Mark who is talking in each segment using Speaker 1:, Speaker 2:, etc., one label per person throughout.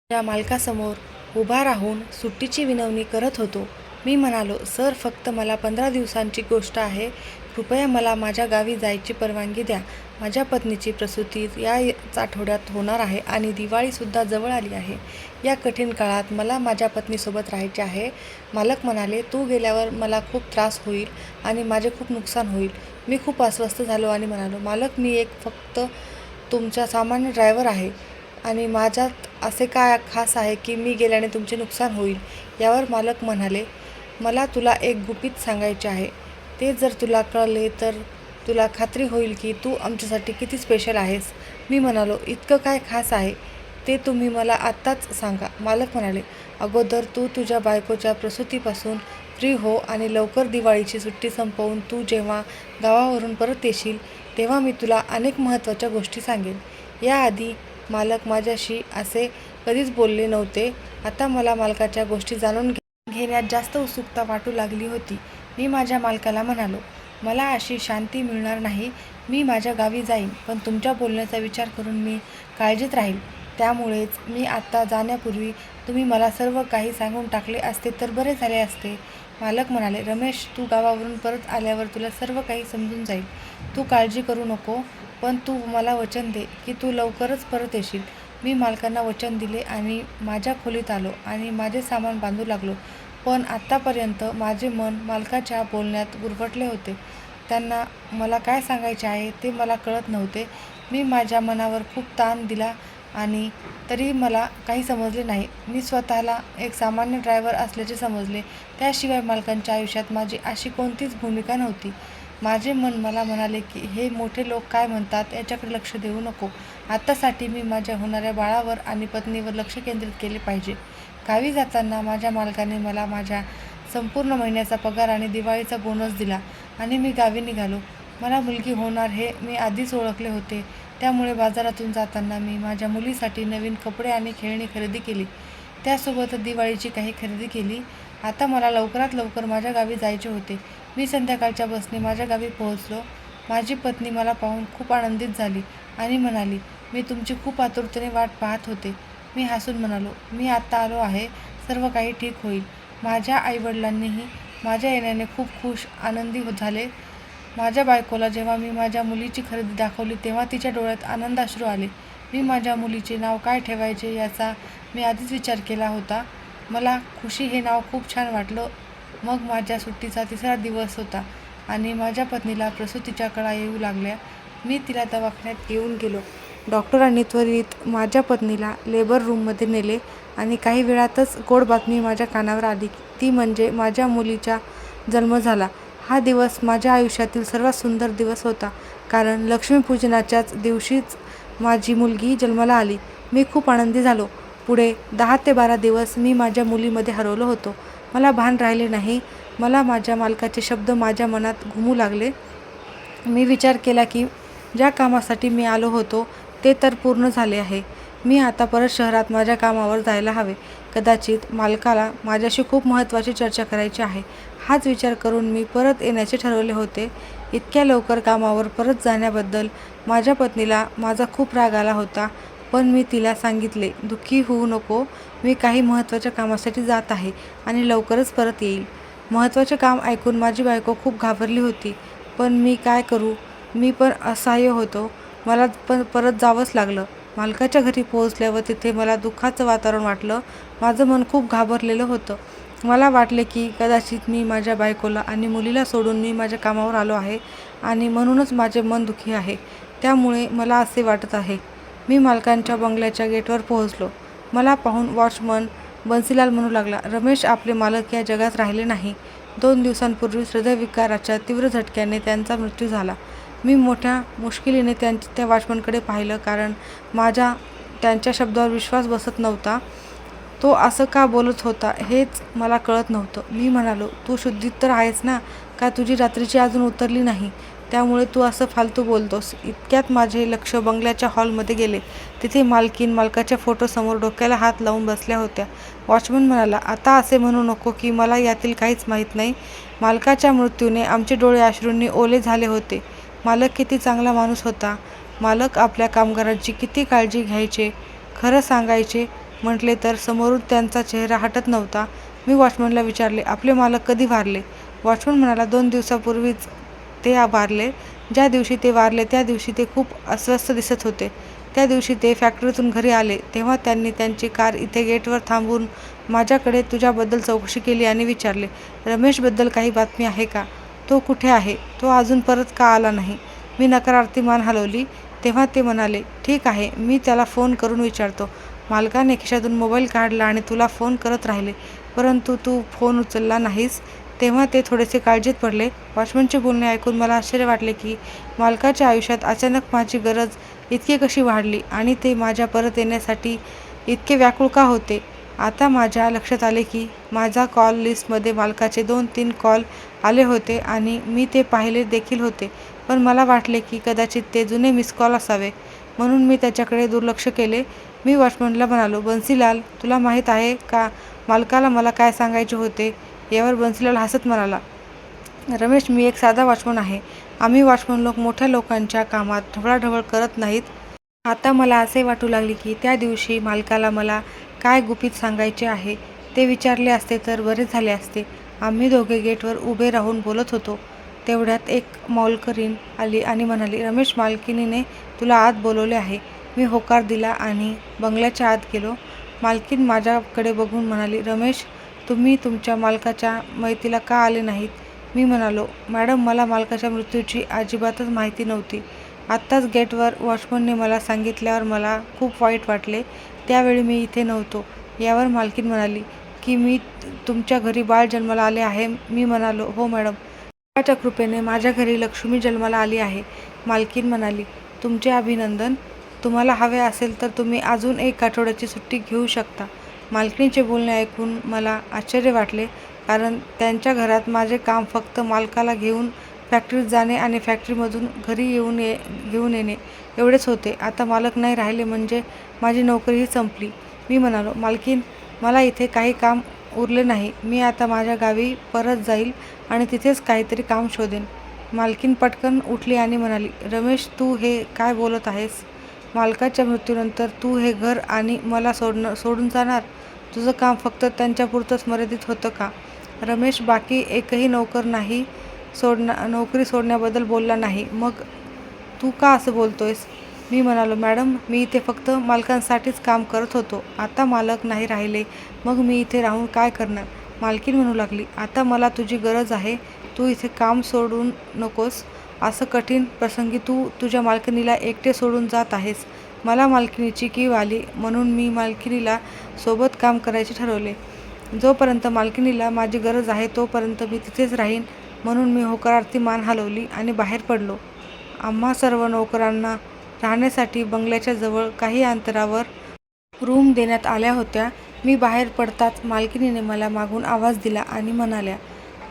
Speaker 1: त्या मालकासमोर उभा राहून सुट्टीची विनवणी करत होतो. मी म्हणालो, सर फक्त मला 15 दिवसांची गोष्ट आहे. कृपया मला माझ्या गावी जायची परवानगी द्या. माझ्या पत्नीची प्रसूती याच आठवड्यात होणार आहे आणि दिवाळीसुद्धा जवळ आली आहे. या कठीण काळात मला माझ्या पत्नीसोबत राहायचे आहे. मालक म्हणाले, तू गेल्यावर मला खूप त्रास होईल आणि माझे खूप नुकसान होईल. मी खूप अस्वस्थ झालो आणि म्हणालो, मालक मी फक्त तुमचा सामान्य ड्रायव्हर आहे आणि माझ्यात असे काय खास आहे की मी गेल्याने तुमचे नुकसान होईल. यावर मालक म्हणाले, मला तुला एक गुपित सांगायचे आहे. ते जर तुला कळले तर तुला खात्री होईल की तू आमच्यासाठी किती स्पेशल आहेस. मी म्हणालो, इतकं काय खास आहे ते तुम्ही मला आत्ताच सांगा. मालक म्हणाले, अगोदर तू तुझ्या बायकोच्या प्रसूतीपासून फ्री हो आणि लवकर दिवाळीची सुट्टी संपवून तू जेव्हा गावावरून परत येशील तेव्हा मी तुला अनेक महत्त्वाच्या गोष्टी सांगेन. याआधी मालक माझ्याशी असे कधीच बोलले नव्हते. आता मला मालकाच्या गोष्टी जाणून घेण्यात जास्त उत्सुकता वाटू लागली होती. मी माझ्या मालकाला म्हणालो, मला अशी शांती मिळणार नाही. मी माझ्या गावी जाईन, पण तुमच्या बोलण्याचा विचार करून मी काळजीत राहील. त्यामुळेच मी आत्ता जाण्यापूर्वी तुम्ही मला सर्व काही सांगून टाकले असते तर बरे झाले असते. मालक म्हणाले, रमेश तू गावावरून परत आल्यावर तुला सर्व काही समजून जाईल. तू काळजी करू नको, पण तू मला वचन दे की तू लवकरच परत येशील. मी मालकांना वचन दिले आणि माझ्या खोलीत आलो आणि माझे सामान बांधू लागलो. पण आत्तापर्यंत माझे मन मालकाच्या बोलण्यात गुरफटले होते. त्यांना मला काय सांगायचे आहे ते मला कळत नव्हते. मी माझ्या मनावर खूप ताण दिला आणि तरी मला काही समजले नाही. मी स्वतःला एक सामान्य ड्रायव्हर असल्याचे समजले. त्याशिवाय मालकांच्या आयुष्यात माझी अशी कोणतीच भूमिका नव्हती. माझे मन मला म्हणाले की हे मोठे लोक काय म्हणतात याच्याकडे लक्ष देऊ नको. आत्तासाठी मी माझ्या होणाऱ्या बाळावर आणि पत्नीवर लक्ष केंद्रित केले पाहिजे. गावी जाताना माझ्या मालकाने मला माझ्या संपूर्ण महिन्याचा पगार आणि दिवाळीचा बोनस दिला आणि मी गावी निघालो. मला मुलगी होणार हे मी आधीच ओळखले होते. त्यामुळे बाजारातून जाताना मी माझ्या मुलीसाठी नवीन कपडे आणि खेळणी खरेदी केली. त्यासोबतच दिवाळीची काही खरेदी केली. आता मला लवकरात लवकर माझ्या गावी जायचे होते. मी संध्याकाळच्या बसने माझ्या गावी पोहोचलो. माझी पत्नी मला पाहून खूप आनंदित झाली आणि म्हणाली, मी तुमची खूप आतुरतेने वाट पाहत होते. मी हसून म्हणालो, मी आत्ता आलो आहे. सर्व काही ठीक होईल. माझ्या आईवडिलांनीही माझ्या येण्याने खूप खुश आनंदी झाले. माझ्या बायकोला जेव्हा मी माझ्या मुलीची खरेदी दाखवली तेव्हा तिच्या डोळ्यात आनंदाश्रू आले. मी माझ्या मुलीचे नाव काय ठेवायचे याचा मी आधीच विचार केला होता. मला खुशी हे नाव खूप छान वाटलं. मग माझ्या सुट्टीचा 3रा दिवस होता आणि माझ्या पत्नीला प्रसूतीच्या कळा येऊ लागल्या. मी तिला दवाखान्यात घेऊन गेलो. डॉक्टरांनी त्वरित माझ्या पत्नीला लेबर रूममध्ये नेले आणि काही वेळातच गोड बातमी माझ्या कानावर आली. ती म्हणजे माझ्या मुलीचा जन्म झाला. हा दिवस माझ्या आयुष्यातील सर्वात सुंदर दिवस होता, कारण लक्ष्मीपूजनाच्याच दिवशीच माझी मुलगी जन्माला आली. मी खूप आनंदी झालो. पुढे 10 ते 12 दिवस मी माझ्या मुलीमध्ये हरवलो होतो. मला भान राहिले नाही. मला माझ्या मालकाचे शब्द माझ्या मनात घुमू लागले. मी विचार केला की ज्या कामासाठी मी आलो होतो ते तर पूर्ण झाले आहे. मी आता परत शहरात माझ्या कामावर जायला हवे. कदाचित मालकाला माझ्याशी खूप महत्त्वाची चर्चा करायची आहे. हाच विचार करून मी परत येण्याचे ठरवले होते. इतक्या लवकर कामावर परत जाण्याबद्दल माझ्या पत्नीला माझा खूप राग आला होता. पण मी तिला सांगितले, दुःखी होऊ नको. मी काही महत्त्वाच्या कामासाठी जात आहे आणि लवकरच परत येईल. महत्त्वाचे काम ऐकून माझी बायको खूप घाबरली होती. पण मी काय करू? मी पण असहाय्य होतो. मला पण परत जावंच लागलं. मालकाच्या घरी पोहोचल्यावर तिथे मला दुःखाचं वातावरण वाटलं. माझं मन खूप घाबरलेलं होतं. मला वाटले की कदाचित मी माझ्या बायकोला आणि मुलीला सोडून मी माझ्या कामावर आलो आहे आणि म्हणूनच माझे मन दुःखी आहे. त्यामुळे मला असे वाटत आहे. मी मालकांच्या बंगल्याच्या गेटवर पोहोचलो. मला पाहून वॉचमन बन्सीलाल म्हणू लागला, रमेश आपले मालक या जगात राहिले नाही. 2 दिवसांपूर्वीच हृदयविकाराच्या तीव्र झटक्याने त्यांचा मृत्यू झाला. मी मोठ्या मुश्किलीने त्या वॉचमनकडे पाहिलं, कारण माझा त्यांच्या शब्दावर विश्वास बसत नव्हता. तो असं का बोलत होता हेच मला कळत नव्हतं. मी म्हणालो, तू शुद्धीत तर आहेस ना? का तुझी रात्रीची अजून उतरली नाही? त्यामुळे तू असं फालतू बोलतोस. इतक्यात माझे लक्ष बंगल्याच्या हॉलमध्ये गेले. तिथे मालकीण मालकाच्या फोटोसमोर डोक्याला हात लावून बसल्या होत्या. वॉचमन म्हणाला, आता असे म्हणू नको की मला यातील काहीच माहीत नाही. मालकाच्या मृत्यूने आमचे डोळे अश्रूंनी ओले झाले होते. मालक किती चांगला माणूस होता. मालक आपल्या कामगारांची किती काळजी घ्यायचे. खरं सांगायचे म्हटले तर समोरून त्यांचा चेहरा हटत नव्हता. मी वॉचमनला विचारले, आपले मालक कधी वारले? वॉचमन म्हणाला, 2 दिवसापूर्वीच ते वारले. ज्या दिवशी ते वारले त्या दिवशी ते खूप अस्वस्थ दिसत होते. त्या दिवशी ते फॅक्टरीतून घरी आले तेव्हा त्यांनी त्यांची कार इथे गेटवर थांबवून माझ्याकडे तुझ्याबद्दल चौकशी केली आणि विचारले, रमेशबद्दल काही बातमी आहे का? तो कुठे आहे? तो अजून परत का आला नाही? मी नकारार्थी मान हलवली. तेव्हा ते म्हणाले, ठीक आहे, मी त्याला फोन करून विचारतो. मालकाने खिशातून मोबाईल काढला आणि तुला फोन करत राहिले, परंतु तू फोन उचलला नाहीस. तेव्हा ते थोडेसे काळजीत पडले. वॉचमनचे बोलणे ऐकून मला आश्चर्य वाटले की मालकाच्या आयुष्यात अचानक माझी गरज इतकी कशी वाढली आणि ते माझ्या परत येण्यासाठी इतके व्याकुळ का होते. आता माझ्या लक्षात आले की माझ्या कॉल लिस्टमध्ये मालकाचे 2-3 कॉल आले होते आणि मी ते पाहिले देखील होते, पण मला वाटले की कदाचित ते जुने मिस कॉल असावे, म्हणून मी त्याच्याकडे दुर्लक्ष केले. मी वॉचमनला म्हणालो, बन्सीलाल, तुला माहीत आहे का मालकाला मला काय सांगायचे होते? यावर बन्सीलाल हसत म्हणाला, रमेश, मी एक साधा वॉचमन आहे. आम्ही वॉचमन लोक मोठ्या लोकांच्या कामात ढवळाढवळ करत नाहीत. आता मला असे वाटू लागले की त्या दिवशी मालकाला मला काय गुपित सांगायचे आहे ते विचारले असते तर बरे झाले असते. आम्ही दोघे गेटवर उभे राहून बोलत होतो. तेवढ्यात एक मौलकरीण आली आणि म्हणाली, रमेश, मालकिनीने तुला आत बोलवले आहे. मी होकार दिला आणि बंगल्याच्या आत गेलो. मालकीण माझ्याकडे बघून म्हणाली, रमेश, तुम्ही तुमच्या मालकाच्या मयतीला का आले नाहीत? मी म्हणालो, मॅडम, मला मालकाच्या मृत्यूची अजिबातच माहिती नव्हती. आत्ताच गेटवर वॉचमनने मला सांगितल्यावर मला खूप वाईट वाटले. त्यावेळी मी इथे नव्हतो. यावर मालकीण म्हणाली की मी तुमच्या घरी बाळ जन्माला आले आहे. मी म्हणालो, हो मॅडम, देवाच्या कृपेने माझ्या घरी लक्ष्मी जन्माला आली आहे. मालकीण म्हणाली, तुमचे अभिनंदन. तुम्हाला हवे असेल तर तुम्ही अजून 1 आठवड्याची सुट्टी घेऊ शकता. मालकीणचे बोलणे ऐकून मला आश्चर्य वाटले, कारण त्यांच्या घरात माझे काम फक्त मालकाला घेऊन फॅक्टरीत जाणे आणि फॅक्टरीमधून घरी घेऊन येणे एवढेच होते. आता मालक नाही राहिले म्हणजे माझी नोकरीही संपली. मी म्हणालो, मालकीण, मला इथे काही काम उरले नाही. मी आता माझ्या गावी परत जाईल आणि तिथेच काहीतरी काम शोधेन. मालकीण पटकन उठली आणि म्हणाली, रमेश, तू हे काय बोलत आहेस? मालकाच्या मृत्यूनंतर तू हे घर आणि मला सोडून जाणार? तुझं काम फक्त त्यांच्यापुरतंच मर्यादित होतं का? रमेश बाकी एकही नोकरी सोडण्याबद्दल बोलला नाही. मग तू का असं बोलतोयस? मी म्हणालो, मॅडम, मी इथे फक्त मालकांसाठीच काम करत होतो. आता मालक नाही राहिले, मग मी इथे राहून काय करणार? मालकीण म्हणू लागली, आता मला तुझी गरज आहे. तू इथे काम सोडून नकोस. असं कठीण प्रसंगी तू तुझ्या मालकिणीला एकटे सोडून जात आहेस. मला मालकिणीची कीव आली म्हणून मी मालकिणीला सोबत काम करायचे ठरवले. जोपर्यंत मालकिणीला माझी गरज आहे तोपर्यंत मी तिथेच राहीन, म्हणून मी होकारार्थी मान हलवली आणि बाहेर पडलो. आम्हा सर्व नोकरांना राहण्यासाठी बंगल्याच्या जवळ काही अंतरावर रूम देण्यात आल्या होत्या. मी बाहेर पडताच मालकिणीने मला मागून आवाज दिला आणि म्हणाल्या,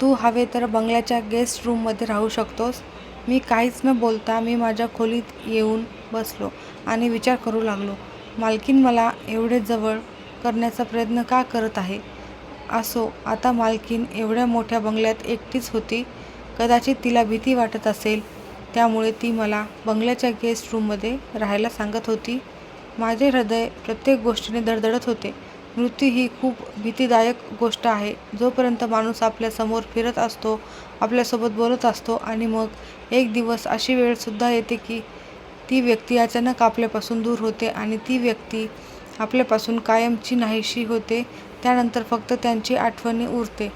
Speaker 1: तू हवे तर बंगल्याच्या गेस्ट रूममध्ये राहू शकतोस. मी काहीच न बोलता मी माझ्या खोलीत येऊन बसलो आणि विचार करू लागलो, मालकीण मला एवढे जवळ करण्याचा प्रयत्न का करत आहे? असो, आता मालकीण एवढ्या मोठ्या बंगल्यात एकटीच होती. कदाचित तिला भीती वाटत असेल, त्यामुळे ती मला बंगल्याच्या गेस्ट रूममध्ये राहायला सांगत होती. माझे हृदय प्रत्येक गोष्टीने धडधडत होते. मृत्यू ही खूप भीतीदायक गोष्ट आहे. जोपर्यंत माणूस आपल्यासमोर फिरत असतो, आपल्यासोबत बोलत असतो आणि मग एक दिवस अशी वेळसुद्धा येते की ती व्यक्ती अचानक आपल्यापासून दूर होते आणि ती व्यक्ती आपल्यापासून कायमची नाहीशी होते. त्यानंतर फक्त त्यांची आठवणी उरते.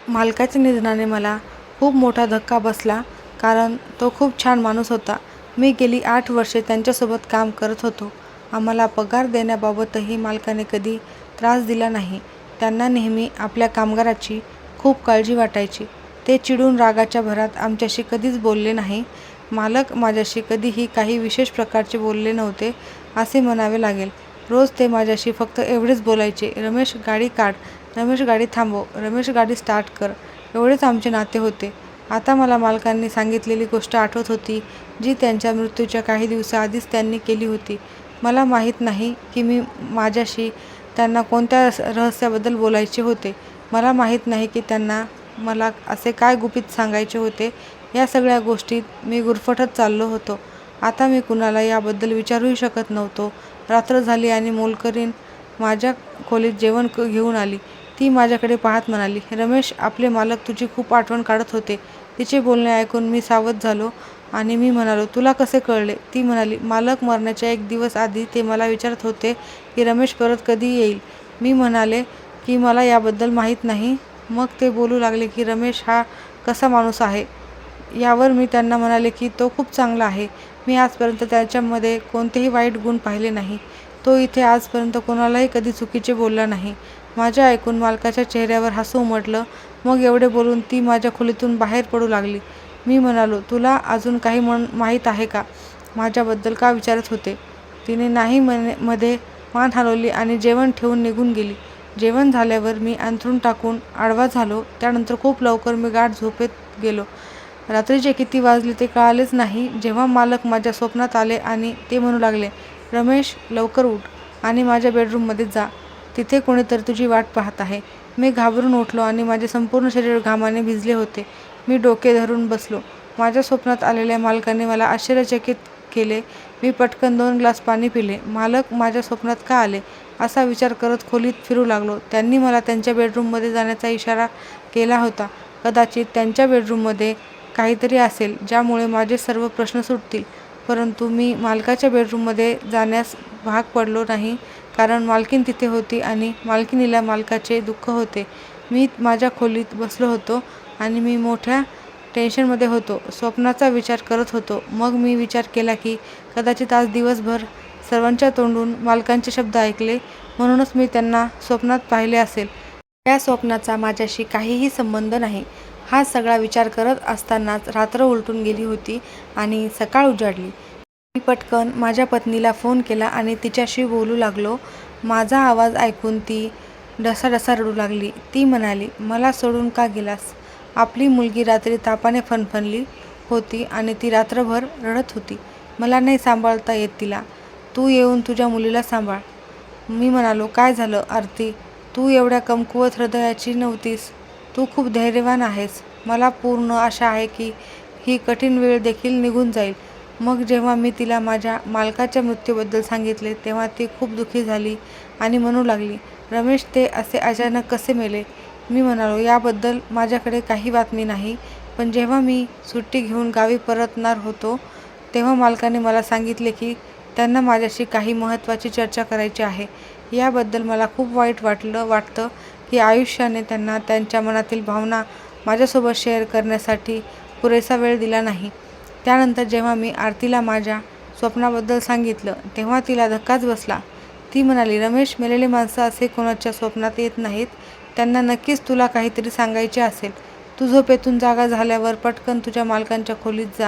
Speaker 1: मालकाच्या निधनाने मला खूप मोठा धक्का बसला, कारण तो खूप छान माणूस होता. मी गेली 8 वर्षे त्यांच्यासोबत काम करत होतो. आम्हाला पगार देण्याबाबतही मालकाने कधी त्रास दिला नाही. त्यांना नेहमी आपल्या कामगाराची खूप काळजी वाटायची. ते चिडून रागाच्या भरात आमच्याशी कधीच बोलले नाही. मालक माझ्याशी कधीही काही विशेष प्रकारचे बोलले नव्हते असे म्हणावे लागेल. रोज ते माझ्याशी फक्त एवढेच बोलायचे, रमेश, गाडी काढ, रमेश, गाडी थांबव, रमेश, गाडी स्टार्ट कर. एवढेच आमचे नाते होते. आता मला मालकांनी सांगितलेली गोष्ट आठवत होती, जी त्यांच्या मृत्यूच्या काही दिवसाआधीच त्यांनी केली होती. मला माहीत नाही की माझ्याशी त्यांना कोणत्या रहस्याबद्दल बोलायचे होते. मला माहीत नाही की त्यांना मला असे काय गुपित सांगायचे होते. या सगळ्या गोष्टीत मी गुरफटत चाललो होतो. आता मी कुणाला याबद्दल विचारूही शकत नव्हतो. रात्र झाली आणि मोलकरीण माझ्या खोलीत जेवण घेऊन आली. ती माझ्याकडे पाहत म्हणाली, रमेश, आपले मालक तुझी खूप आठवण काढत होते. तिचे बोलणे ऐकून मी सावध झालो आणि मी म्हणालो, तुला कसे कळले? ती म्हणाली, मालक मरण्याच्या 1 दिवस आधी ते मला विचारत होते की रमेश परत कधी येईल. मी म्हणाले की मला याबद्दल माहीत नाही. मग ते बोलू लागले की रमेश हा कसा माणूस आहे. यावर मी त्यांना म्हणाले की तो खूप चांगला आहे. मी आजपर्यंत त्याच्यामध्ये कोणतेही वाईट गुण पाहिले नाही. तो इथे आजपर्यंत कोणालाही कधी चुकीचे बोलला नाही. माझे ऐकून मालकाच्या चेहऱ्यावर हसू उमटलं. मग एवढे बोलून ती माझ्या खोलीतून बाहेर पडू लागली. मी म्हणालो, तुला अजून काही माहीत आहे का? माझ्याबद्दल का विचारत होते? तिने नाही मध्ये मान हलवली आणि जेवण ठेवून निघून गेली. जेवण झाल्यावर मी अंथरूण टाकून आडवा झालो. त्यानंतर खूप लवकर मी गाढ झोपेत गेलो. रात्रीचे किती वाजले ते कळालेच नाही. जेव्हा मालक माझ्या स्वप्नात आले आणि ते म्हणू लागले, रमेश, लवकर उठ आणि माझ्या बेडरूममध्ये जा. तिथे कोणीतरी तुझी वाट पाहत आहे. मी घाबरून उठलो आणि माझे संपूर्ण शरीर घामाने भिजले होते. मी डोके धरून बसलो. माझ्या स्वप्नात आलेल्या मालकाने मला आश्चर्यचकित केले. मी पटकन 2 ग्लास पाणी पिले. मालक माझ्या स्वप्नात का आले असा विचार करत खोलीत फिरू लागलो. त्यांनी मला त्यांच्या बेडरूममध्ये जाण्याचा इशारा केला होता. कदाचित त्यांच्या बेडरूममध्ये काहीतरी असेल ज्यामुळे माझे सर्व प्रश्न सुटतील. परंतु मी मालकाच्या बेडरूममध्ये जाण्यास भाग पडलो नाही, कारण मालकीण तिथे होती आणि मालकिणीला मालकाचे दुःख होते. मी माझ्या खोलीत बसलो होतो आणि मी मोठ्या टेन्शनमध्ये होतो. स्वप्नाचा विचार करत होतो. मग मी विचार केला की कदाचित आज दिवसभर सर्वांच्या तोंडून मालकांचे शब्द ऐकले, म्हणूनच मी त्यांना स्वप्नात पाहिले असेल. त्या स्वप्नाचा माझ्याशी काहीही संबंध नाही. हा सगळा विचार करत असतानाच रात्र उलटून गेली होती आणि सकाळ उजाडली. मी पटकन माझ्या पत्नीला फोन केला आणि तिच्याशी बोलू लागलो. माझा आवाज ऐकून ती ढसाढसा रडू लागली. ती म्हणाली, मला सोडून का गेलास? आपली मुलगी रात्री तापाने फणफणली होती आणि ती रात्रभर रडत होती. मला नाही सांभाळता येत तिला. तू येऊन तुझ्या मुलीला सांभाळ. मी म्हणालो, काय झालं आरती? तू एवढ्या कमकुवत हृदयाची नव्हतीस. तू खूप धैर्यवान आहेस. मला पूर्ण आशा आहे की ही कठीण वेळ देखील निघून जाईल. मग जेव्हा मी तिला माझ्या मालकाच्या मृत्यूबद्दल सांगितले तेव्हा ती खूप दुःखी झाली आणि म्हणू लागली, रमेश, ते असे अचानक कसे मेले? मी म्हणालो, याबद्दल माझ्याकडे काही बातमी नाही. पण जेव्हा मी सुट्टी घेऊन गावी परतणार होतो तेव्हा मालकाने मला सांगितले की त्यांना माझ्याशी काही महत्त्वाची चर्चा करायची आहे. याबद्दल मला खूप वाईट वाटतं की आयुष्याने त्यांना त्यांच्या मनातील भावना माझ्यासोबत शेअर करण्यासाठी पुरेसा वेळ दिला नाही. त्यानंतर जेव्हा मी आरतीला माझ्या स्वप्नाबद्दल सांगितलं तेव्हा तिला धक्काच बसला. ती म्हणाली, रमेश, मेलेले माणसं असे कोणाच्या स्वप्नात येत नाहीत. त्यांना नक्कीच तुला काहीतरी सांगायचे असेल. तू झोपेतून जागा झाल्यावर पटकन तुझ्या मालकांच्या खोलीत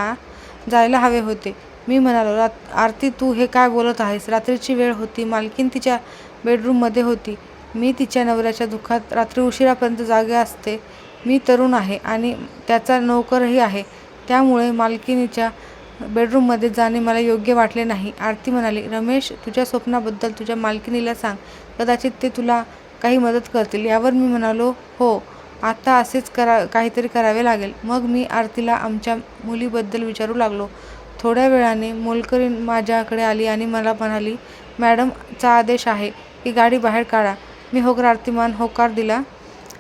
Speaker 1: जायला हवे होते. मी म्हणालो, आरती, तू हे काय बोलत आहेस? रात्रीची वेळ होती. मालकीण तिच्या बेडरूममध्ये होती. मी तिच्या नवऱ्याच्या दुःखात रात्री उशिरापर्यंत जागे असते. मी तरुण आहे आणि त्याचा नोकरही आहे. त्यामुळे मालकिणीच्या बेडरूममध्ये जाणे मला योग्य वाटले नाही. आरती म्हणाली, रमेश, तुझ्या स्वप्नाबद्दल तुझ्या मालकिणीला सांग. कदाचित ते तुला काही मदत करतील. यावर मी म्हणालो, हो, आता असेच काहीतरी करावे लागेल. मग मी आरतीला आमच्या मुलीबद्दल विचारू लागलो. थोड्या वेळाने मोलकरीण माझ्याकडे आली आणि मला म्हणाली, मॅडम, चा आदेश आहे की गाडी बाहेर काढा. मी होकारार्थीमान होकार दिला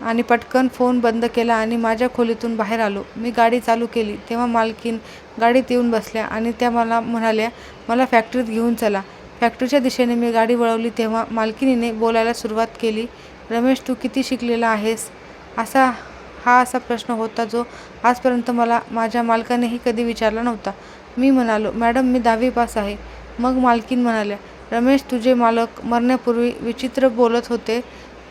Speaker 1: आणि पटकन फोन बंद केला आणि माझ्या खोलीतून बाहेर आलो. मी गाडी चालू केली तेव्हा मालकीण गाडीत येऊन बसल्या आणि त्या मला म्हणाल्या, मला फॅक्टरीत घेऊन चला. फॅक्टरीच्या दिशेने मी गाडी वळवली तेव्हा मालकिणीने बोलायला सुरुवात केली, रमेश, तू किती शिकलेला आहेस? हा असा प्रश्न होता जो आजपर्यंत मला माझ्या मालकानेही कधी विचारला नव्हता. मी म्हणालो, मॅडम, मी 10वी पास आहे. मग मालकीण म्हणाल्या, रमेश, तुझे मालक मरण्यापूर्वी विचित्र बोलत होते.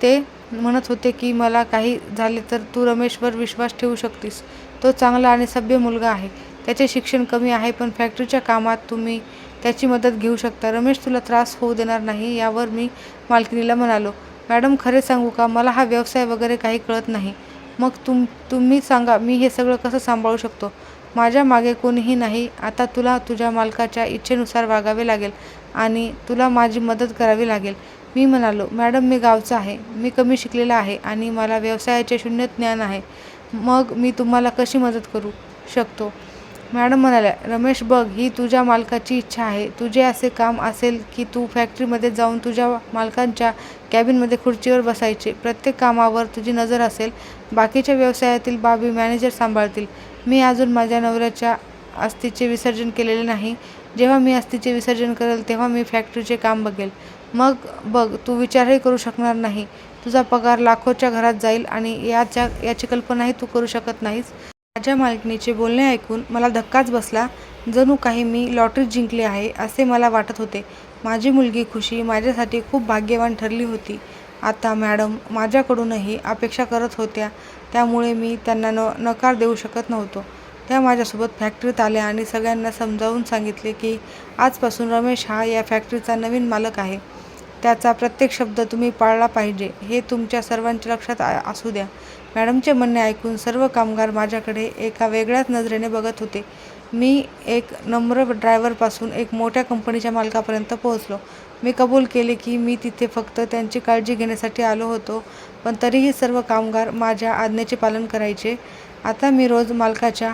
Speaker 1: ते म्हणत होते की मला काही झाले तर तू रमेशवर विश्वास ठेवू शकतीस. तो चांगला आणि सभ्य मुलगा आहे. त्याचे शिक्षण कमी आहे, पण फॅक्टरीच्या कामात तुम्ही त्याची मदत घेऊ शकता. रमेश तुला त्रास होऊ देणार नाही. यावर मी मालकिणीला म्हणालो, मॅडम, खरे सांगू का, मला हा व्यवसाय वगैरे काही कळत नाही. मग तुम्ही सांगा, मी हे सगळं कसं सांभाळू शकतो? माझ्या मागे कोणीही नाही. आता तुला तुझ्या मालकाच्या इच्छेनुसार वागावे लागेल आणि तुला माझी मदत करावी लागेल. मी म्हणालो, मॅडम, मी गावचा आहे. मी कमी शिकलेला आहे आणि मला व्यवसायाचे शून्य ज्ञान आहे. मग मी तुम्हाला कशी मदत करू शकतो? मॅडम म्हणाल्या, रमेश बघ, ही तुझ्या मालकाची इच्छा आहे. तुझे असे काम असेल की तू फॅक्टरीमध्ये जाऊन तुझ्या मालकांच्या कॅबिनमध्ये खुर्चीवर बसायचे. प्रत्येक कामावर तुझी नजर असेल. बाकीच्या व्यवसायातील बाबी मॅनेजर सांभाळतील. मी अजून माझ्या नवऱ्याच्या अस्थीचे विसर्जन केलेले नाही. जेव्हा मी अस्थीचे विसर्जन करेल तेव्हा मी फॅक्टरीचे काम बघेल. मग बघ, तू विचारही करू शकणार नाही. तुझा पगार लाखोच्या घरात जाईल आणि याची कल्पनाही तू करू शकत नाहीस. माझ्या मालकिणीचे बोलणे ऐकून मला धक्काच बसला. जणू काही मी लॉटरी जिंकली आहे असे मला वाटत होते. माझी मुलगी खुशी माझ्यासाठी खूप भाग्यवान ठरली होती. आता मॅडम माझ्याकडूनही अपेक्षा करत होत्या, त्यामुळे मी त्यांना नकार देऊ शकत नव्हतो. त्या माझ्यासोबत फॅक्टरीत आल्या आणि सगळ्यांना समजावून सांगितले की आजपासून रमेश हा या फॅक्टरीचा नवीन मालक आहे. त्याचा प्रत्येक शब्द तुम्ही पाळला पाहिजे, हे तुमच्या सर्वांच्या लक्षात असू द्या. मॅडमचे म्हणणे ऐकून सर्व कामगार माझ्याकडे एका वेगळ्याच नजरेने बघत होते. मी एक नम्र ड्रायव्हरपासून एक मोठ्या कंपनीच्या मालकापर्यंत पोहोचलो. मी कबूल केले की मी तिथे फक्त त्यांची काळजी घेण्यासाठी आलो होतो, पण तरीही सर्व कामगार माझ्या आज्ञेचे पालन करायचे. आता मी रोज मालकाच्या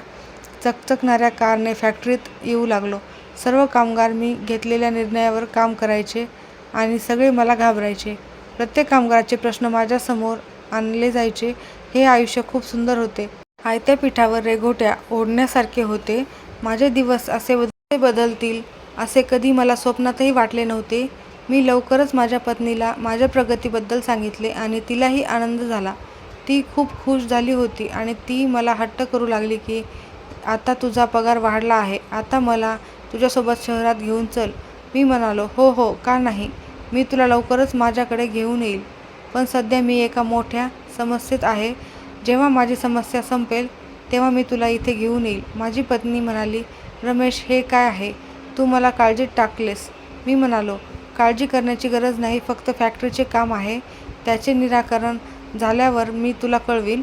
Speaker 1: चकचकणाऱ्या कारने फॅक्टरीत येऊ लागलो. सर्व कामगार मी घेतलेल्या निर्णयावर काम करायचे आणि सगळे मला घाबरायचे. प्रत्येक कामगाराचे प्रश्न माझ्यासमोर आणले जायचे. हे आयुष्य खूप सुंदर होते. आयत्या पिठावर रेघोट्या ओढण्यासारखे होते. माझे दिवस असे बदलतील असे कधी मला स्वप्नातही वाटले नव्हते. मी लवकरच माझ्या पत्नीला माझ्या प्रगतीबद्दल सांगितले आणि तिलाही आनंद झाला. ती खूप खुश झाली होती आणि ती मला हट्ट करू लागली की आता तुझा पगार वाढला आहे, आता मला तुझ्यासोबत शहरात घेऊन चल. मी म्हणालो, हो हो, का नाही, मी तुला लवकरच माझ्याकडे घेऊन येईल. पण सध्या मी एका मोठ्या समस्येत आहे. जेव्हा माझी समस्या संपेल तेव्हा मी तुला इथे घेऊन येईल. माझी पत्नी म्हणाली, रमेश हे काय आहे, तू मला काळजीत टाकलेस. मी म्हणालो, काळजी करण्याची गरज नाही, फक्त फॅक्टरीचे काम आहे. त्याचे निराकरण झाल्यावर मी तुला कळवीन.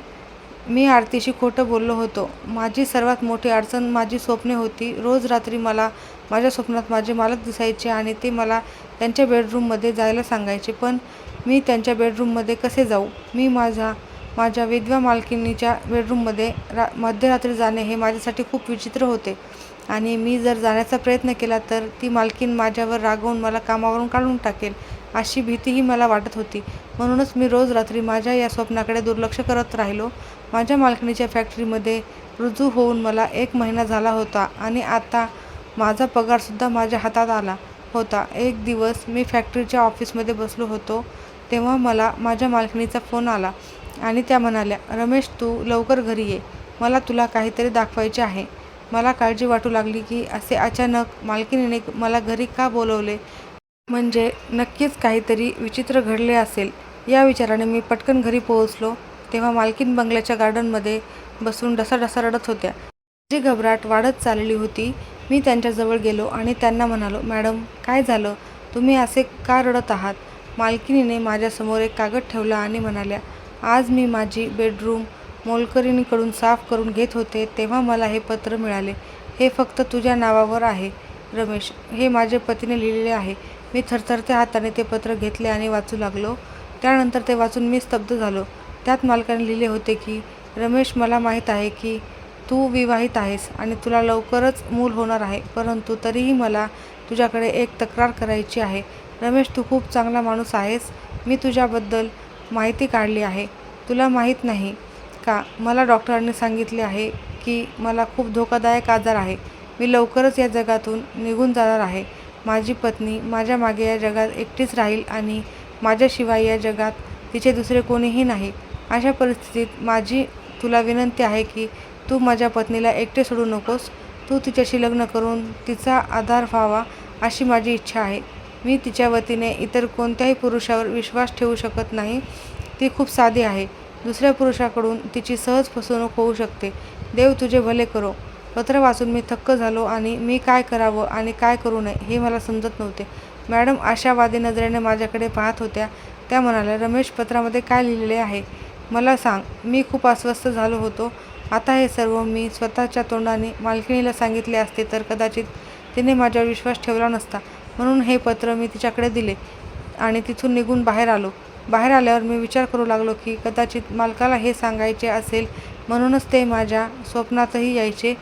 Speaker 1: मी आरतीशी खोटं बोललो होतो. माझी सर्वात मोठी अडचण माझी स्वप्ने होती. रोज रात्री मला माझ्या स्वप्नात माझे मालक दिसायचे आणि ते मला त्यांच्या बेडरूममध्ये जायला सांगायचे. पण मी त्यांच्या बेडरूममध्ये कसे जाऊ? मी माझ्या विधवा मालकिणीच्या बेडरूममध्ये मध्यरात्री जाणे हे माझ्यासाठी खूप विचित्र होते आणि मी जर जाण्याचा प्रयत्न केला तर ती मालकीण माझ्यावर रागावून मला कामावरून काढून टाकेल अशी भीतीही मला वाटत होती. म्हणूनच मी रोज रात्री माझ्या या स्वप्नाकडे दुर्लक्ष करत राहिलो. माझ्या मालकिणीच्या फॅक्टरीमध्ये रुजू होऊन मला 1 महिना झाला होता आणि आता माझा पगारसुद्धा माझ्या हातात आला होता. एक दिवस मी फॅक्टरीच्या ऑफिसमध्ये बसलो होतो, तेव्हा मला माझ्या मालकिणीचा फोन आला आणि त्या म्हणाल्या, रमेश तू लवकर घरी ये, मला तुला काहीतरी दाखवायचे आहे. मला काळजी वाटू लागली की असे अचानक मालकिणीने मला घरी का बोलवले, म्हणजे नक्कीच काहीतरी विचित्र घडले असेल. या विचाराने मी पटकन घरी पोहोचलो तेव्हा मालकीण बंगल्याच्या गार्डनमध्ये बसून ढसाढसा रडत होत्या. माझी घबराट वाढत चालली होती. मी त्यांच्याजवळ गेलो आणि त्यांना म्हणालो, मॅडम काय झालं, तुम्ही असे का रडत आहात? मालकिणीने माझ्यासमोर एक कागद ठेवला आणि म्हणाल्या, आज मी माझी बेडरूम मोलकरीणीकडून साफ करून घेत होते तेव्हा मला हे पत्र मिळाले. हे फक्त तुझ्या नावावर आहे रमेश, हे माझ्या पतीने लिहिलेले आहे. मी थरथरत्या हाताने ते पत्र घेतले आणि वाचू लागलो. त्यानंतर ते वाचून मी स्तब्ध झालो. त्यात मालकाने लिहिले होते की रमेश, मला माहीत आहे की तू विवाहित आहेस आणि तुला लवकरच मूल होणार आहे, परंतु तरीही मला तुझ्याकडे एक तक्रार करायची आहे. रमेश तू खूप चांगला माणूस आहेस. मी तुझ्याबद्दल माहिती काढली आहे. तुला माहीत नाही का, मला डॉक्टरांनी सांगितले आहे की मला खूप धोकादायक आजार आहे. मी लवकरच या जगातून निघून जाणार आहे. माझी पत्नी माझ्या मागे या जगात एकटीच राहील आणि माझ्याशिवाय या जगात तिचे दुसरे कोणीही नाही. अशा परिस्थितीत माझी तुला विनंती आहे की तू माझ्या पत्नीला एकटे सोडू नकोस. तू तिच्याशी लग्न करून तिचा आधार व्हावा अशी माझी इच्छा आहे. मी तिच्या वतीने इतर कोणत्याही पुरुषावर विश्वास ठेवू शकत नाही. ती खूप साधी आहे. दुसऱ्या पुरुषाकडून तिची सहज फसवणूक होऊ शकते. देव तुझे भले करो. पत्र वाचून मी थक्क झालो आणि मी काय करावं आणि काय करू नये हे मला समजत नव्हते. मॅडम आशावादी नजरेने माझ्याकडे पाहत होत्या. त्या म्हणाल्या, रमेश पत्रामध्ये काय लिहिलेले आहे मला सांग. मी खूप अस्वस्थ झालो होतो. आता हे सर्व मी स्वतःच्या तोंडाने मालकिणीला सांगितले असते तर कदाचित तिने माझ्यावर विश्वास ठेवला नसता. म्हणून हे पत्र मी तिच्याकडे दिले आणि तिथून निघून बाहेर आलो. बाहेर आल्यावर मी विचार करू लागलो की कदाचित मालकाला हे सांगायचे असेल म्हणूनच ते माझ्या स्वप्नातही यायचे.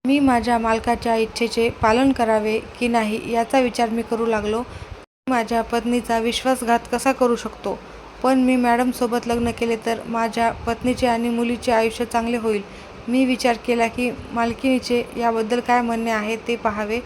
Speaker 1: मी माझ्या मालकाच्या इच्छेचे पालन करावे की नाही याचा विचार मी करू लागलो. मी माझ्या पत्नीचा विश्वासघात कसा करू शकतो? पण मी मॅडमसोबत लग्न केले तर माझ्या पत्नीचे आणि मुलीचे आयुष्य चांगले होईल. मी विचार केला की मालकिणीचे याबद्दल काय म्हणणे आहे ते पाहावे.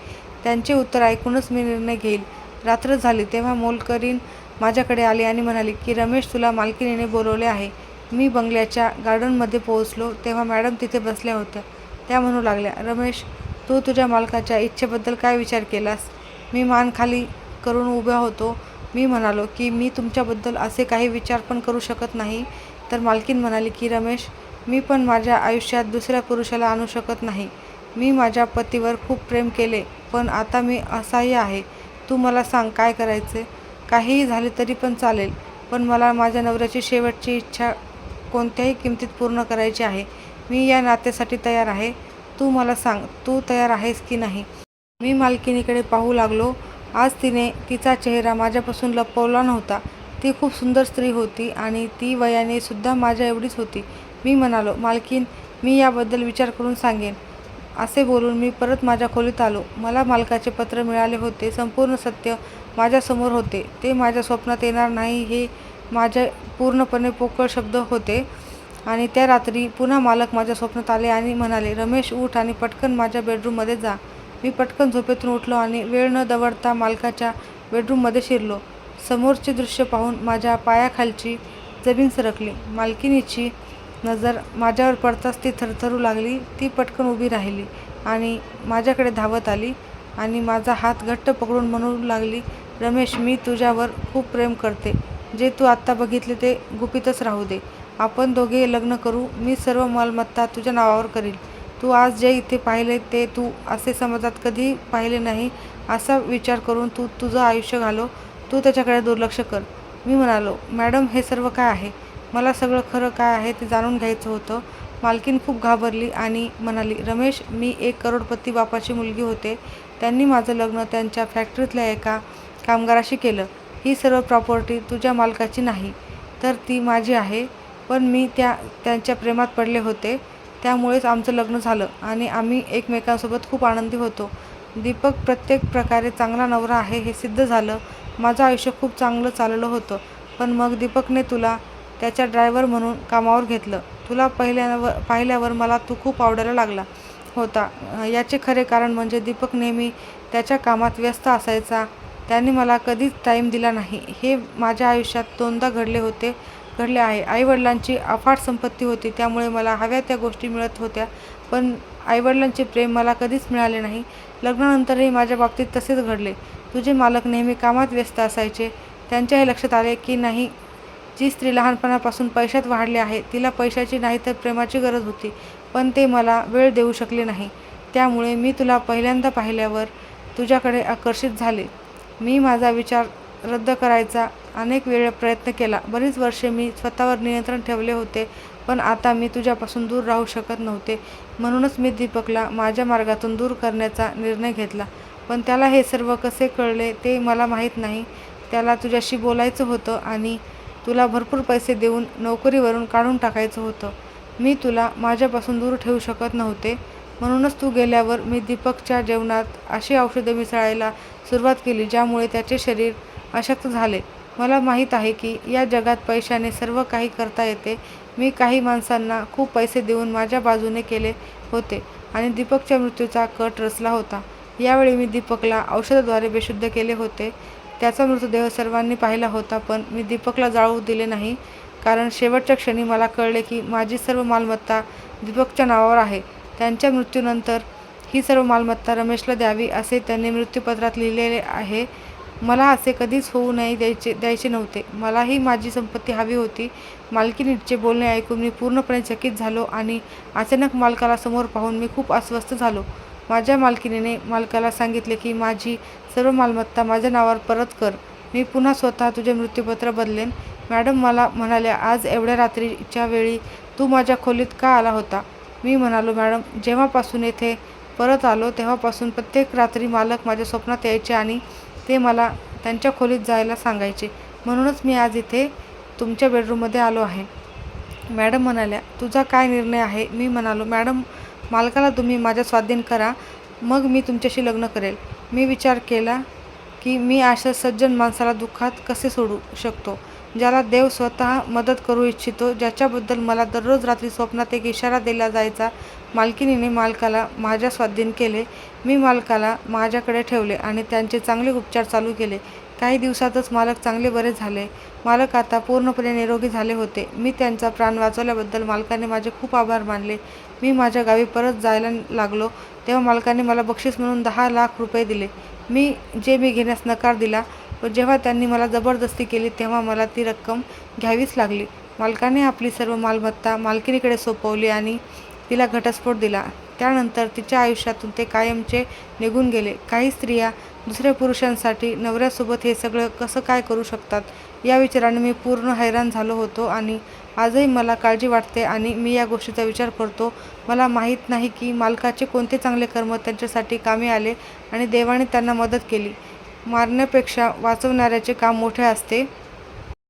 Speaker 1: त्यांचे उत्तर ऐकूनच मी निर्णय घेईल. रात्र झाली तेव्हा मोलकरीण माझ्याकडे आली आणि म्हणाली की रमेश, तुला मालकिणीने बोलवले आहे. मी बंगल्याच्या गार्डनमध्ये पोहोचलो तेव्हा मॅडम तिथे बसल्या होत्या. त्या म्हणू लागल्या, रमेश, तू तुझ्या मालकाच्या इच्छेबद्दल काय विचार केलास? मी मान खाली करून उभा होतो. मी म्हणालो की मी तुमच्याबद्दल असे काही विचार पण करू शकत नाही. तर मालकीण म्हणाली की रमेश, मी पण माझ्या आयुष्यात दुसऱ्या पुरुषाला आणू शकत नाही. मी माझ्या पतीवर खूप प्रेम केले, पण आता मी असहाय्य आहे. तू मला सांग काय करायचे? काहीही झाले तरी पण चालेल, पण मला माझ्या नवऱ्याची शेवटची इच्छा कोणत्याही किमतीत पूर्ण करायची आहे. मी या नात्यासाठी तयार आहे. तू मला सांग, तू तयार आहेस की नाही? मी मालकिणीकडे पाहू लागलो. आज तिने तिचा चेहरा माझ्यापासून लपवला नव्हता. ती खूप सुंदर स्त्री होती आणि ती वयाने सुद्धा माझ्या एवढीच होती. मी म्हणालो, मालकीण, मी याबद्दल विचार करून सांगेन. असे बोलून मी परत माझ्या खोलीत आलो. मला मालकाचे पत्र मिळाले होते. संपूर्ण सत्य माझ्यासमोर होते. ते माझ्या स्वप्नात येणार नाही हे माझे पूर्णपणे पोकळ शब्द होते. आणि त्या रात्री पुन्हा मालक माझ्या स्वप्नात आले आणि म्हणाले, रमेश, उठ आणि पटकन माझ्या बेडरूममध्ये जा. मी पटकन झोपेतून उठलो आणि वेळ न दवडता मालकाच्या बेडरूममध्ये शिरलो. समोरचे दृश्य पाहून माझ्या पायाखालची जमीन सरकली. मालकिणीची नजर माझ्यावर पडताच ती थरथरू लागली. ती पटकन उभी राहिली आणि माझ्याकडे धावत आली आणि माझा हात घट्ट पकडून म्हणू लागली, रमेश, मी तुझ्यावर खूप प्रेम करते. जे तू आत्ता बघितले ते गुपितच राहू दे. आपण दोघे लग्न करू. मी सर्व मालमत्ता तुझ्या नावावर करील. तू आज जे इथे पाहिले ते तू असे समाजात कधीही पाहिले नाही असा विचार करून तू तुझं आयुष्य घालव. तू त्याच्याकडे दुर्लक्ष कर. मी म्हणालो, मॅडम, हे सर्व काय आहे? मला सगळं खरं काय आहे ते जाणून घ्यायचं होतं. मालकीण खूप घाबरली आणि म्हणाली, रमेश, मी 1 करोडपती बापाची मुलगी होते. त्यांनी माझं लग्न त्यांच्या फॅक्टरीतल्या एका कामगाराशी केलं. ही सर्व प्रॉपर्टी तुझ्या मालकाची नाही, तर ती माझी आहे. पण मी त्यांच्या प्रेमात पडले होते. त्यामुळेच आमचं लग्न झालं आणि आम्ही एकमेकांसोबत खूप आनंदी होतो. दीपक प्रत्येक प्रकारे चांगला नवरा आहे हे सिद्ध झालं. माझं आयुष्य खूप चांगलं चाललं होतं. पण मग दीपकने तुला त्याच्या ड्रायव्हर म्हणून कामावर घेतलं. तुला पाहिल्यावर मला तू खूप आवडायला लागला होता. याचे खरे कारण म्हणजे दीपक नेहमी त्याच्या कामात व्यस्त असायचा. त्याने मला कधीच टाईम दिला नाही. हे माझ्या आयुष्यात 2दा घडले आहे. आईवडिलांची अफाट संपत्ती होती, त्यामुळे मला हव्या त्या गोष्टी मिळत होत्या. पण आईवडिलांचे प्रेम मला कधीच मिळाले नाही. लग्नानंतरही माझ्या बाबतीत तसेच घडले. तुझे मालक नेहमी कामात व्यस्त असायचे. त्यांच्या हे लक्षात आले की नाही, जी स्त्री लहानपणापासून पैशात वाढली आहे तिला पैशाची नाही तर प्रेमाची गरज होती. पण ते मला वेळ देऊ शकले नाही. त्यामुळे मी तुला पहिल्यांदा पाहिल्यावर तुझ्याकडे आकर्षित झाले. मी माझा विचार रद्द करायचा अनेक वेळा प्रयत्न केला. बरीच वर्षे मी स्वतःवर नियंत्रण ठेवले होते, पण आता मी तुझ्यापासून दूर राहू शकत नव्हते. म्हणूनच मी दीपकला माझ्या मार्गातून दूर करण्याचा निर्णय घेतला. पण त्याला हे सर्व कसे कळले ते मला माहीत नाही. त्याला तुझ्याशी बोलायचं होतं आणि तुला भरपूर पैसे देऊन नोकरीवरून काढून टाकायचं होतं. मी तुला माझ्यापासून दूर ठेवू शकत नव्हते. म्हणूनच तू गेल्यावर मी दीपकच्या जेवणात अशी औषधे मिसळायला सुरुवात केली ज्यामुळे त्याचे शरीर अशक्त झाले. मला माहीत आहे की या जगात पैशाने सर्व काही करता येते. मी काही माणसांना खूप पैसे देऊन माझ्या बाजूने केले होते आणि दीपकच्या मृत्यूचा कट रचला होता. यावेळी मी दीपकला औषधाद्वारे बेशुद्ध केले होते. त्याचा मृतदेह सर्वांनी पाहिला होता, पण मी दीपकला जाळू दिले नाही, कारण शेवटच्या क्षणी मला कळले की माझी सर्व मालमत्ता दीपकच्या नावावर आहे. त्यांच्या मृत्यूनंतर ही सर्व मालमत्ता रमेशला द्यावी असे त्यांनी मृत्यूपत्रात लिहिलेले आहे. मला असे कधीच होऊ नाही द्यायचे नव्हते. मलाही माझी संपत्ती हवी होती. मालकिणीचे बोलणे ऐकून मी पूर्णपणे चकित झालो आणि अचानक मालकाला समोर पाहून मी खूप अस्वस्थ झालो. माझ्या मालकिणीने मालकाला सांगितले की माझी सर्व मालमत्ता माझ्या नावावर परत कर. मी पुन्हा स्वतः तुझे मृत्यूपत्र बदलेन. मॅडम मला म्हणाल्या, आज एवढ्या रात्रीच्या वेळी तू माझ्या खोलीत का आला होता? मी म्हणालो, मॅडम, जेव्हापासून येथे परत आलो तेव्हापासून प्रत्येक रात्री मालक माझ्या स्वप्नात यायचे आणि ते मला त्यांच्या खोलीत जायला सांगायचे. म्हणूनच मी आज इथे तुमच्या बेडरूममध्ये आलो आहे. मॅडम म्हणाल्या, तुझा काय निर्णय आहे? मी म्हणालो, मॅडम, मालकाला तुम्ही माझ्या स्वाधीन करा, मग मी तुमच्याशी लग्न करेल. मी विचार केला की मी अशा सज्जन माणसाला दुःखात कसे सोडू शकतो, ज्याला देव स्वतः मदत करू इच्छितो, ज्याच्याबद्दल मला दररोज रात्री स्वप्नात एक इशारा दिला जायचा. मालकिणीने मालकाला माझ्या स्वाधीन केले. मी मालकाला माझ्याकडे ठेवले आणि त्यांचे चांगले उपचार चालू केले. काही दिवसातच मालक चांगले बरे झाले. मालक आता पूर्णपणे निरोगी झाले होते. मी त्यांचा प्राण वाचवल्याबद्दल मालकाने माझे खूप आभार मानले. मी माझ्या गावी परत जायला लागलो तेव्हा मालकाने मला बक्षीस म्हणून 10,00,000 रुपये दिले. मी घेण्यास नकार दिला, पण जेव्हा त्यांनी मला जबरदस्ती केली तेव्हा मला ती रक्कम घ्यावीच लागली. मालकाने आपली सर्व मालमत्ता मालकिणीकडे सोपवली आणि तिला घटस्फोट दिला. त्यानंतर तिच्या आयुष्यातून ते कायमचे निघून गेले. काही स्त्रिया दुसऱ्या पुरुषांसाठी नवऱ्यासोबत हे सगळं कसं काय करू शकतात, या विचाराने मी पूर्ण हैराण झालो होतो आणि आजही मला काळजी वाटते आणि मी या गोष्टीचा विचार करतो. मला माहीत नाही की मालकाचे कोणते चांगले कर्म त्यांच्यासाठी कामी आले आणि देवाने त्यांना मदत केली. मारण्यापेक्षा वाचवणाऱ्याचे काम मोठे असते.